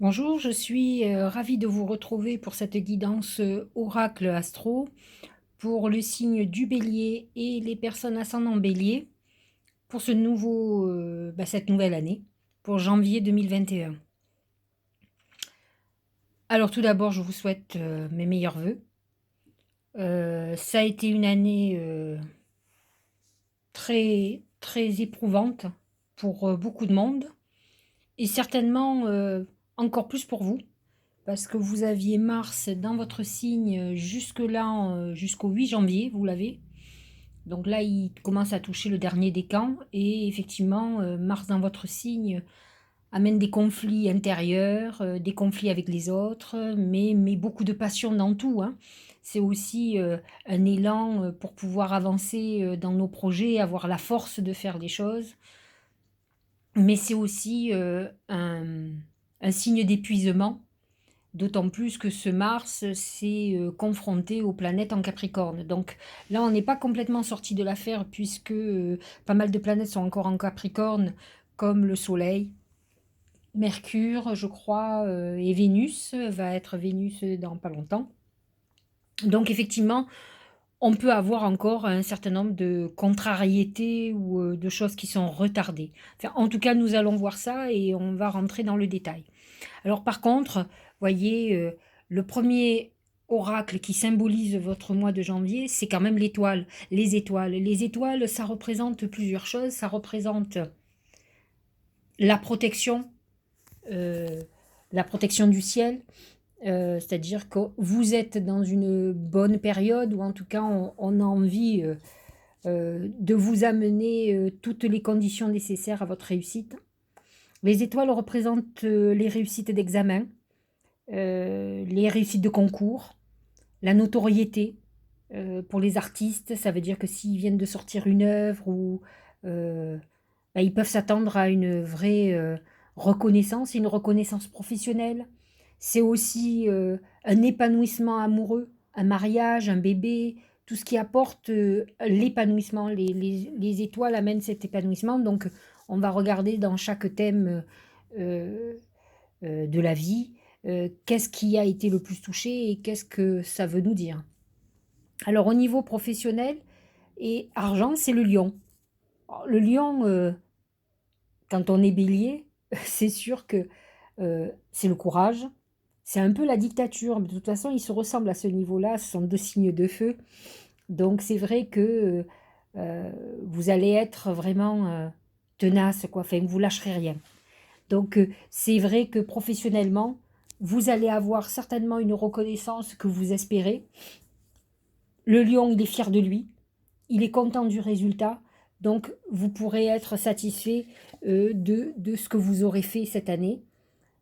Bonjour, je suis ravie de vous retrouver pour cette guidance oracle astro pour le signe du bélier et les personnes ascendant bélier pour cette nouvelle année, pour janvier 2021. Alors tout d'abord, je vous souhaite mes meilleurs vœux. Ça a été une année très, très éprouvante pour beaucoup de monde et certainement encore plus pour vous. Parce que vous aviez Mars dans votre signe jusque-là, jusqu'au 8 janvier, vous l'avez. Donc là, il commence à toucher le dernier décan. Et effectivement, Mars dans votre signe amène des conflits intérieurs, des conflits avec les autres, mais beaucoup de passion dans tout, hein. C'est aussi un élan pour pouvoir avancer dans nos projets, avoir la force de faire les choses. Mais c'est aussi un signe d'épuisement. D'autant plus que ce Mars s'est confronté aux planètes en Capricorne. Donc là, on n'est pas complètement sorti de l'affaire puisque pas mal de planètes sont encore en Capricorne, comme le Soleil, Mercure, je crois, et Vénus, va être Vénus dans pas longtemps. Donc effectivement, on peut avoir encore un certain nombre de contrariétés ou de choses qui sont retardées. Enfin, en tout cas, nous allons voir ça et on va rentrer dans le détail. Alors par contre, voyez, le premier oracle qui symbolise votre mois de janvier, c'est quand même l'étoile, les étoiles. Les étoiles, ça représente plusieurs choses. Ça représente la protection, euh, la protection du ciel, c'est-à-dire que vous êtes dans une bonne période, ou en tout cas on a envie de vous amener toutes les conditions nécessaires à votre réussite. Les étoiles représentent les réussites d'examen, les réussites de concours, la notoriété. Pour les artistes, ça veut dire que s'ils viennent de sortir une œuvre ou bah, ils peuvent s'attendre à une vraie reconnaissance, une reconnaissance professionnelle. C'est aussi un épanouissement amoureux, un mariage, un bébé, tout ce qui apporte l'épanouissement. Les étoiles amènent cet épanouissement. Donc, on va regarder dans chaque thème euh, de la vie qu'est-ce qui a été le plus touché et qu'est-ce que ça veut nous dire. Alors, au niveau professionnel et argent, c'est le lion. Alors, le lion, quand on est bélier, c'est sûr que c'est le courage. C'est un peu la dictature, mais de toute façon, ils se ressemblent à ce niveau-là. Ce sont deux signes de feu. Donc, c'est vrai que vous allez être vraiment tenace, quoi. Enfin, vous lâcherez rien. Donc, c'est vrai que professionnellement, vous allez avoir certainement une reconnaissance que vous espérez. Le lion, il est fier de lui. Il est content du résultat. Donc, vous pourrez être satisfait de ce que vous aurez fait cette année.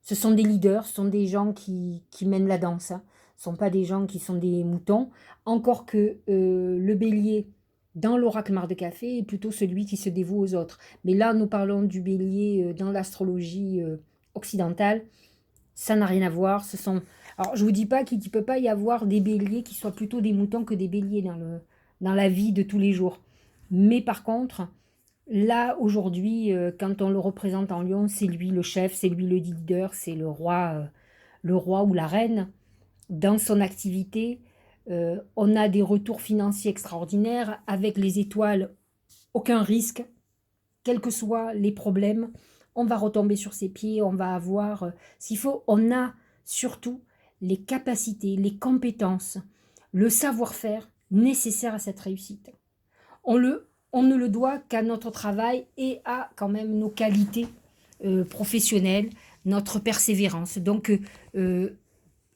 Ce sont des leaders, ce sont des gens qui mènent la danse, hein. Ce ne sont pas des gens qui sont des moutons. Encore que le bélier, dans l'oracle Mar de Café, est plutôt celui qui se dévoue aux autres. Mais là, nous parlons du bélier dans l'astrologie occidentale. Ça n'a rien à voir. Alors, je ne vous dis pas qu'il ne peut pas y avoir des béliers qui soient plutôt des moutons que des béliers dans la vie de tous les jours. Mais par contre, là, aujourd'hui, quand on le représente en lion, c'est lui le chef, c'est lui le leader, c'est le roi ou la reine. Dans son activité, on a des retours financiers extraordinaires. Avec les étoiles, aucun risque, quels que soient les problèmes. On va retomber sur ses pieds, on va avoir s'il faut. On a surtout les capacités, les compétences, le savoir-faire nécessaire à cette réussite. On ne le doit qu'à notre travail et à quand même nos qualités professionnelles, notre persévérance. Donc,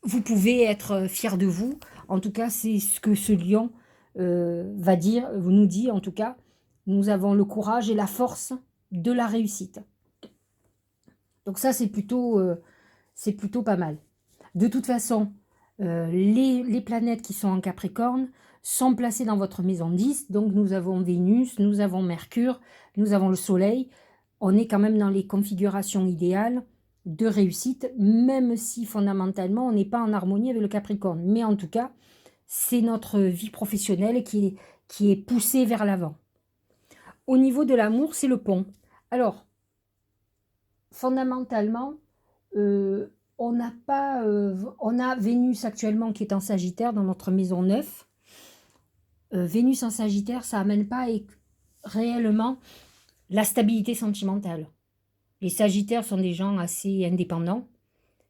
vous pouvez être fier de vous. En tout cas, c'est ce que ce lion va dire, vous nous dit en tout cas. Nous avons le courage et la force de la réussite. Donc ça, c'est plutôt pas mal. De toute façon, les planètes qui sont en Capricorne sont placées dans votre maison 10. Donc nous avons Vénus, nous avons Mercure, nous avons le Soleil. On est quand même dans les configurations idéales de réussite, même si fondamentalement on n'est pas en harmonie avec le Capricorne. Mais en tout cas, c'est notre vie professionnelle qui est poussée vers l'avant. Au niveau de l'amour, c'est le pont. Alors, fondamentalement, euh, on n'a pas, on a Vénus actuellement qui est en Sagittaire dans notre maison 9. Vénus en Sagittaire, ça amène pas réellement la stabilité sentimentale. Les Sagittaires sont des gens assez indépendants,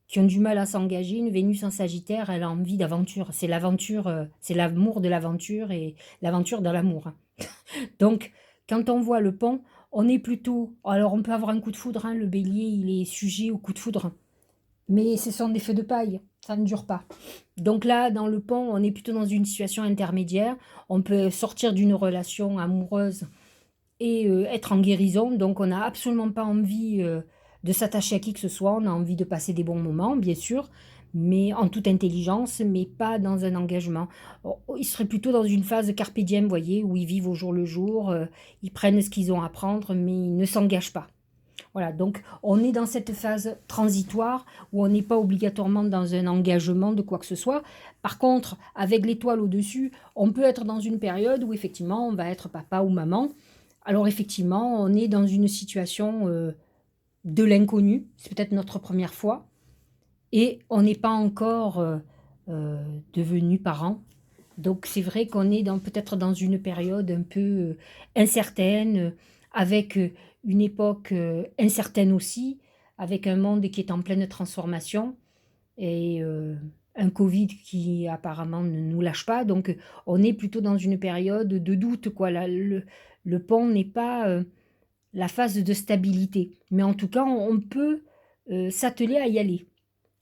qui ont du mal à s'engager. Une Vénus en Sagittaire, elle a envie d'aventure. C'est l'aventure, c'est l'amour de l'aventure et l'aventure dans l'amour, hein. Donc, quand on voit le pont, on est plutôt... Alors, on peut avoir un coup de foudre, hein, le bélier, il est sujet au coup de foudre. Mais ce sont des feux de paille, ça ne dure pas. Donc là, dans le pont, on est plutôt dans une situation intermédiaire. On peut sortir d'une relation amoureuse et être en guérison. Donc on n'a absolument pas envie de s'attacher à qui que ce soit. On a envie de passer des bons moments, bien sûr, mais en toute intelligence, mais pas dans un engagement. Ils seraient plutôt dans une phase carpe diem, vous voyez, où ils vivent au jour le jour, ils prennent ce qu'ils ont à prendre, mais ils ne s'engagent pas. Voilà, donc on est dans cette phase transitoire où on n'est pas obligatoirement dans un engagement de quoi que ce soit. Par contre, avec l'étoile au-dessus, on peut être dans une période où effectivement on va être papa ou maman. Alors effectivement, on est dans une situation de l'inconnu, c'est peut-être notre première fois, et on n'est pas encore devenu parent. Donc c'est vrai qu'on est peut-être dans une période un peu incertaine, avec une époque incertaine aussi, avec un monde qui est en pleine transformation et un Covid qui apparemment ne nous lâche pas. Donc on est plutôt dans une période de doute, quoi. Le pont n'est pas la phase de stabilité, mais en tout cas on peut s'atteler à y aller.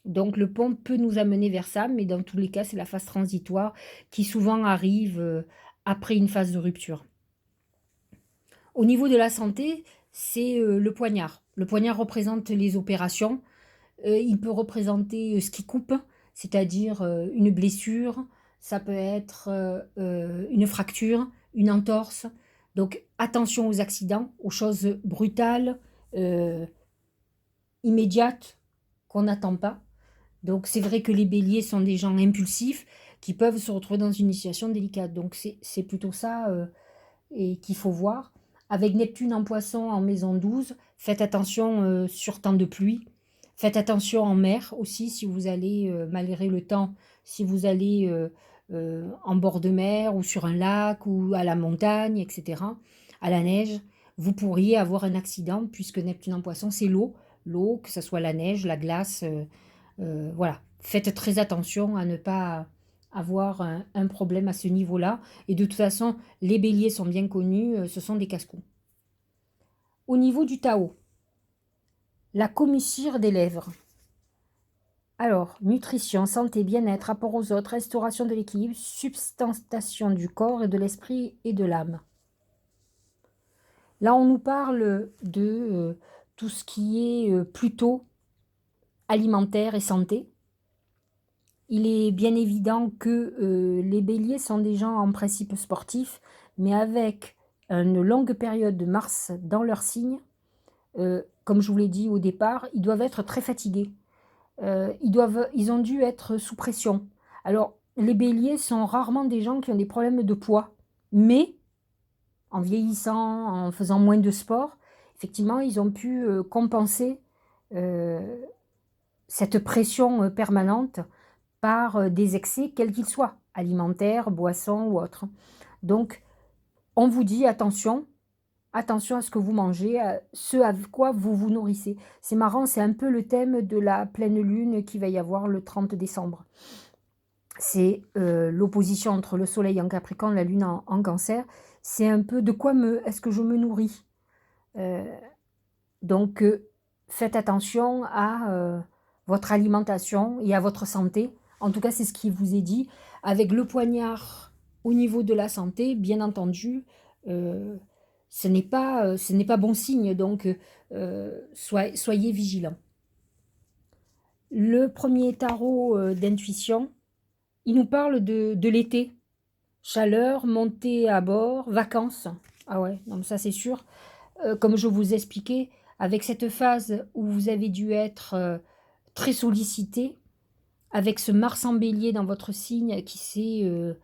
Donc le pont peut nous amener vers ça, mais dans tous les cas, c'est la phase transitoire qui souvent arrive après une phase de rupture. Au niveau de la santé, c'est le poignard. Le poignard représente les opérations. Il peut représenter ce qui coupe, c'est-à-dire une blessure. Ça peut être une fracture, une entorse. Donc attention aux accidents, aux choses brutales, euh, immédiates, qu'on n'attend pas. Donc c'est vrai que les béliers sont des gens impulsifs qui peuvent se retrouver dans une situation délicate. Donc c'est plutôt ça et qu'il faut voir. Avec Neptune en poisson en maison 12, faites attention sur temps de pluie. Faites attention en mer aussi si vous allez, malgré le temps, si vous allez en bord de mer ou sur un lac ou à la montagne, etc., à la neige, vous pourriez avoir un accident puisque Neptune en poisson, c'est l'eau. L'eau, que ce soit la neige, la glace, voilà, faites très attention à ne pas avoir un problème à ce niveau-là. Et de toute façon, les béliers sont bien connus, ce sont des casse-cou. Au niveau du Tao, la commissure des lèvres. Alors, nutrition, santé, bien-être, rapport aux autres, restauration de l'équilibre, substantation du corps et de l'esprit et de l'âme. Là, on nous parle de tout ce qui est plutôt alimentaire et santé. Il est bien évident que les béliers sont des gens en principe sportifs, mais avec une longue période de Mars dans leur signe, comme je vous l'ai dit au départ, ils doivent être très fatigués. Ils ont dû être sous pression. Alors, les béliers sont rarement des gens qui ont des problèmes de poids, mais en vieillissant, en faisant moins de sport, effectivement, ils ont pu compenser euh, cette pression permanente par des excès, quels qu'ils soient, alimentaires, boissons ou autres. Donc, on vous dit attention, attention à ce que vous mangez, à ce à quoi vous vous nourrissez. C'est marrant, c'est un peu le thème de la pleine lune qui va y avoir le 30 décembre. C'est l'opposition entre le soleil en Capricorne, la lune en Cancer. C'est un peu de quoi est-ce que je me nourris. Euh, donc, faites attention à votre alimentation et à votre santé. En tout cas, c'est ce qui vous est dit. Avec le poignard au niveau de la santé, bien entendu, ce n'est pas bon signe. Donc, soyez vigilants. Le premier tarot d'intuition, il nous parle de l'été. Chaleur, montée à bord, vacances. Ah ouais, non, ça c'est sûr. Comme je vous expliquais, avec cette phase où vous avez dû être très sollicité, avec ce Mars en bélier dans votre signe qui s'est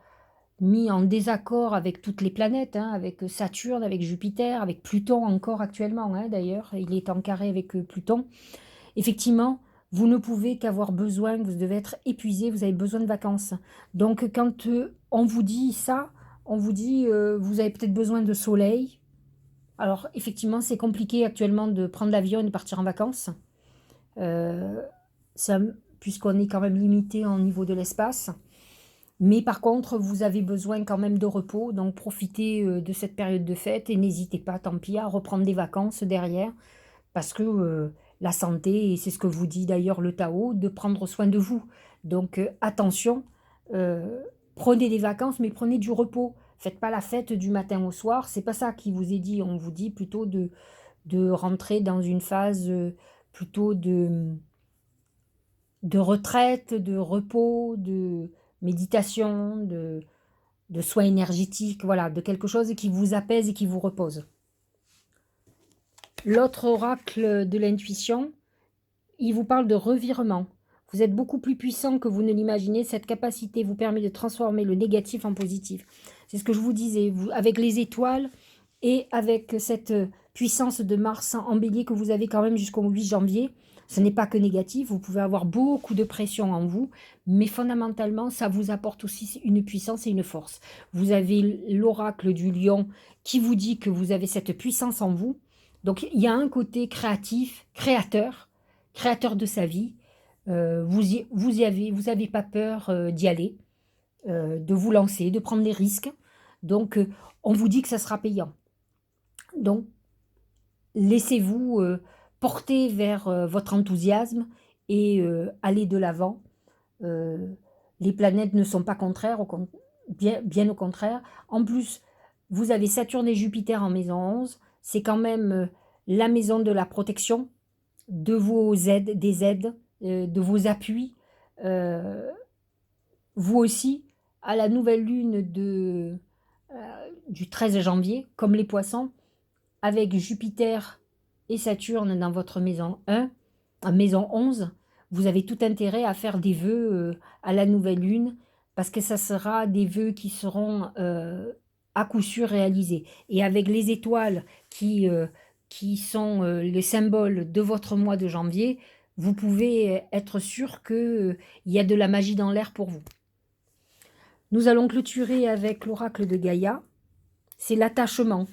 mis en désaccord avec toutes les planètes, hein, avec Saturne, avec Jupiter, avec Pluton encore actuellement, hein, d'ailleurs, il est en carré avec Pluton. Effectivement, vous ne pouvez qu'avoir besoin, vous devez être épuisé, vous avez besoin de vacances. Donc quand on vous dit ça, on vous dit vous avez peut-être besoin de soleil. Alors effectivement, c'est compliqué actuellement de prendre l'avion et de partir en vacances, euh, ça- puisqu'on est quand même limité au niveau de l'espace. Mais par contre, vous avez besoin quand même de repos, donc profitez de cette période de fête et n'hésitez pas, tant pis, à reprendre des vacances derrière, parce que la santé, et c'est ce que vous dit d'ailleurs le Tao, de prendre soin de vous. Donc attention, euh, prenez des vacances, mais prenez du repos. Faites pas la fête du matin au soir, c'est pas ça qui vous est dit. On vous dit plutôt de rentrer dans une phase plutôt de retraite, de repos, de méditation, de soins énergétiques, voilà, de quelque chose qui vous apaise et qui vous repose. L'autre oracle de l'intuition, il vous parle de revirement. Vous êtes beaucoup plus puissant que vous ne l'imaginez. Cette capacité vous permet de transformer le négatif en positif. C'est ce que je vous disais, vous, avec les étoiles et avec cette puissance de Mars en bélier que vous avez quand même jusqu'au 8 janvier. Ce n'est pas que négatif, vous pouvez avoir beaucoup de pression en vous, mais fondamentalement, ça vous apporte aussi une puissance et une force. Vous avez l'oracle du lion qui vous dit que vous avez cette puissance en vous. Donc, il y a un côté créatif, créateur de sa vie. Vous avez pas peur d'y aller, de vous lancer, de prendre des risques. Donc, on vous dit que ça sera payant. Donc, laissez-vous porter vers votre enthousiasme et allez de l'avant. Euh, les planètes ne sont pas contraires, bien au contraire. En plus, vous avez Saturne et Jupiter en maison 11. C'est quand même la maison de la protection, de vos aides, des aides, de vos appuis. Euh, Vous aussi, à la nouvelle lune du 13 janvier, comme les poissons, avec Jupiter et Saturne dans votre maison 1, maison 11, vous avez tout intérêt à faire des vœux à la nouvelle lune, parce que ça sera des vœux qui seront à coup sûr réalisés. Et avec les étoiles qui sont le symbole de votre mois de janvier, vous pouvez être sûr qu'il y a de la magie dans l'air pour vous. Nous allons clôturer avec l'oracle de Gaïa. C'est l'attachement,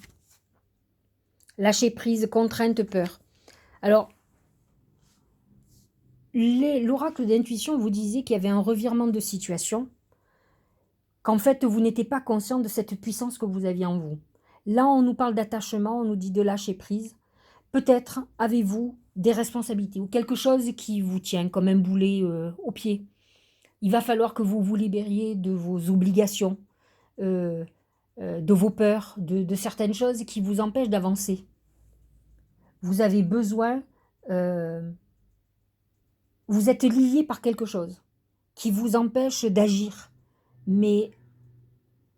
lâcher prise, contrainte, peur. Alors, l'oracle d'intuition vous disait qu'il y avait un revirement de situation, qu'en fait, vous n'étiez pas conscient de cette puissance que vous aviez en vous. Là, on nous parle d'attachement, on nous dit de lâcher prise. Peut-être avez-vous des responsabilités ou quelque chose qui vous tient comme un boulet au pied. Il va falloir que vous vous libériez de vos obligations, euh, de vos peurs, de certaines choses qui vous empêchent d'avancer. Vous avez besoin, euh, vous êtes lié par quelque chose qui vous empêche d'agir. Mais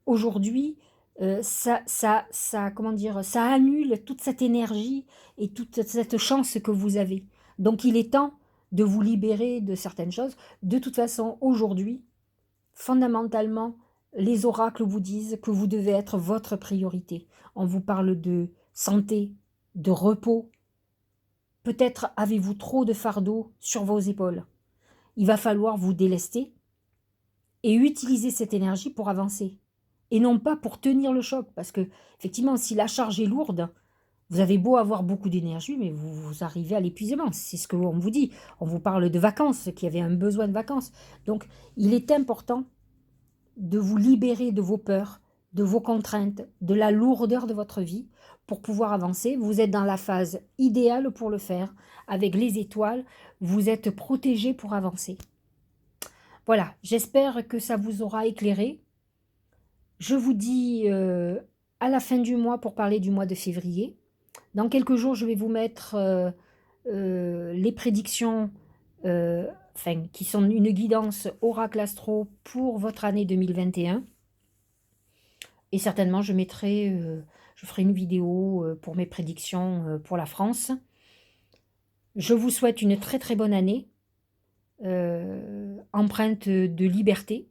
aujourd'hui, comment dire, ça annule toute cette énergie et toute cette chance que vous avez. Donc il est temps de vous libérer de certaines choses. De toute façon, aujourd'hui, fondamentalement, les oracles vous disent que vous devez être votre priorité. On vous parle de santé, de repos. Peut-être avez-vous trop de fardeau sur vos épaules. Il va falloir vous délester et utiliser cette énergie pour avancer. Et non pas pour tenir le choc. Parce que, effectivement, si la charge est lourde, vous avez beau avoir beaucoup d'énergie, mais vous arrivez à l'épuisement. C'est ce qu'on vous dit. On vous parle de vacances, qu'il y avait un besoin de vacances. Donc, il est important de vous libérer de vos peurs, de vos contraintes, de la lourdeur de votre vie pour pouvoir avancer. Vous êtes dans la phase idéale pour le faire. Avec les étoiles, vous êtes protégé pour avancer. Voilà, j'espère que ça vous aura éclairé. Je vous dis à la fin du mois pour parler du mois de février. Dans quelques jours, je vais vous mettre les prédictions, qui sont une guidance oracle astro pour votre année 2021. Et certainement, je ferai une vidéo pour mes prédictions pour la France. Je vous souhaite une très très bonne année, empreinte de liberté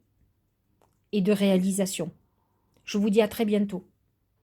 et de réalisation. Je vous dis à très bientôt.